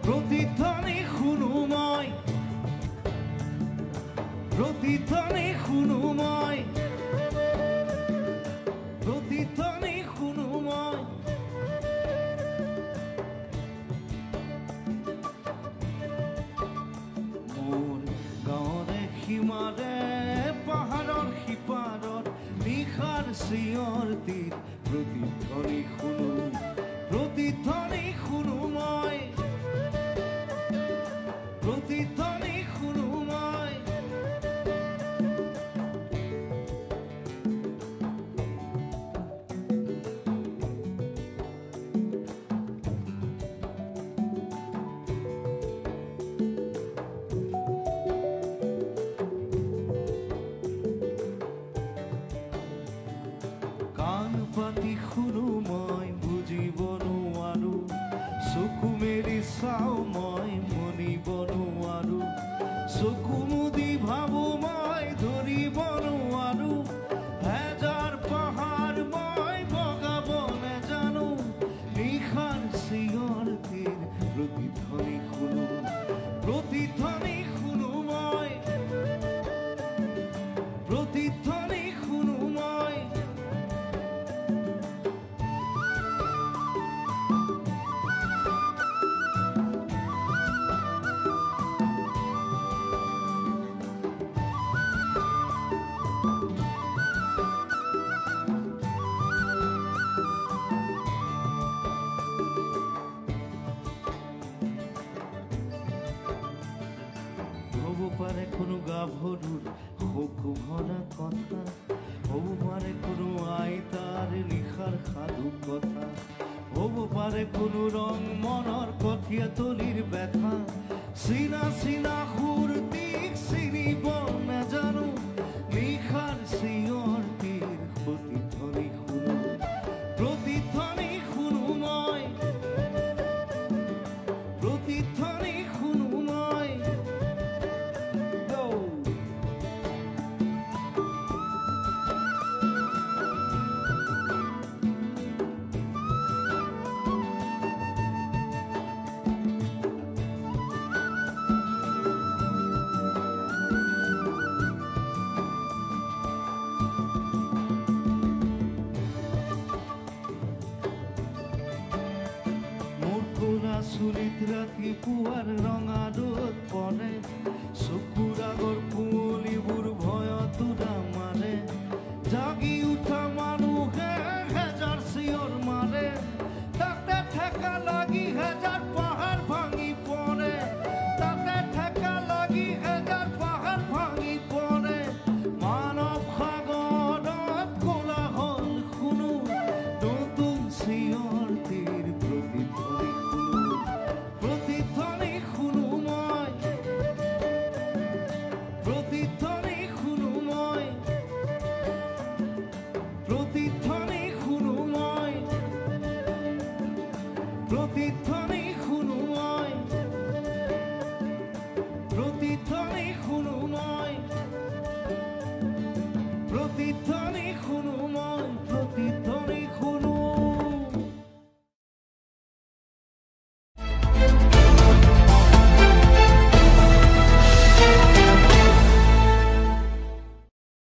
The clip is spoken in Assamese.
প্ৰতিধ্বনি খুনুময়, প্ৰতিধ্বনি খুনুময়, প্ৰতিধ্বনি খুনুময়। মোৰ গাঁৱৰে সীমাৰে পাহাৰৰ সিপাৰত নিশাৰ চিঞৰ তীৰ প্ৰতিধ্বনি শুনো, প্ৰতিধ্বনি শুনো মই, প্ৰতিধ্বনি শুনো মই। কাণ পাতি শুনো মই বুজিব নোৱাৰো, চকু মেলি চাও মই মনিব নোৱাৰো, চকু মুদি ভাবো মই ধৰিব নোৱাৰো, হেজাৰ পাহাৰ মই বগাব নেজানো, নিশাৰ চিঞৰ তীৰ প্ৰতিধ্বনি শুনো, প্ৰতিধ্বনি শুনো মই, প্ৰতিধ্বনি শুনো মই। হব পাৰে কোনো গাভৰুৰ শোক ভৰা কথা, হব পাৰে কোনো আইতাৰ নিশাৰ সাধু কথা, হব পাৰে কোনো ৰং মনৰ কঠীয়া তলিৰ ব্যথা, চিনা চিনা সুৰ দিক চিনিব নাজানো, নিশাৰ চিঞৰ তীৰ প্ৰতিধ্বনি শুনো, প্ৰতিধ্বনি শুনো মই, প্ৰতিধ্বনি শুনো মই। চুলিত ৰাতিপুৱাৰ ৰঙা ৰ'দ পৰে, চকুৰ আগৰ কুঁৱলীবোৰ ভয়ত উৰা মাৰে, জাগি উঠা মানুহে হেজাৰ চিঞৰ মাৰে, তাতে ঠেকা লাগি হেজাৰ পাহাৰ ভাঙি পৰে, তাতে ঠেকা লাগি হেজাৰ পাহাৰ ভাঙি পৰে, মানৱ সাগৰত কোলাহল শুনো, নতুন চিঞৰ তীৰ প্ৰতিধ্বনি শুনো, প্ৰতিধ্বনি শুনো মই, প্ৰতিধ্বনি শুনো মই, প্ৰতিধ্বনি শুনো মই, প্ৰতিধ্বনি শুনো মই, প্ৰতিধ্বনি শুনো মই, প্ৰতিধ্বনি শুনো মই, প্ৰতিধ্বনি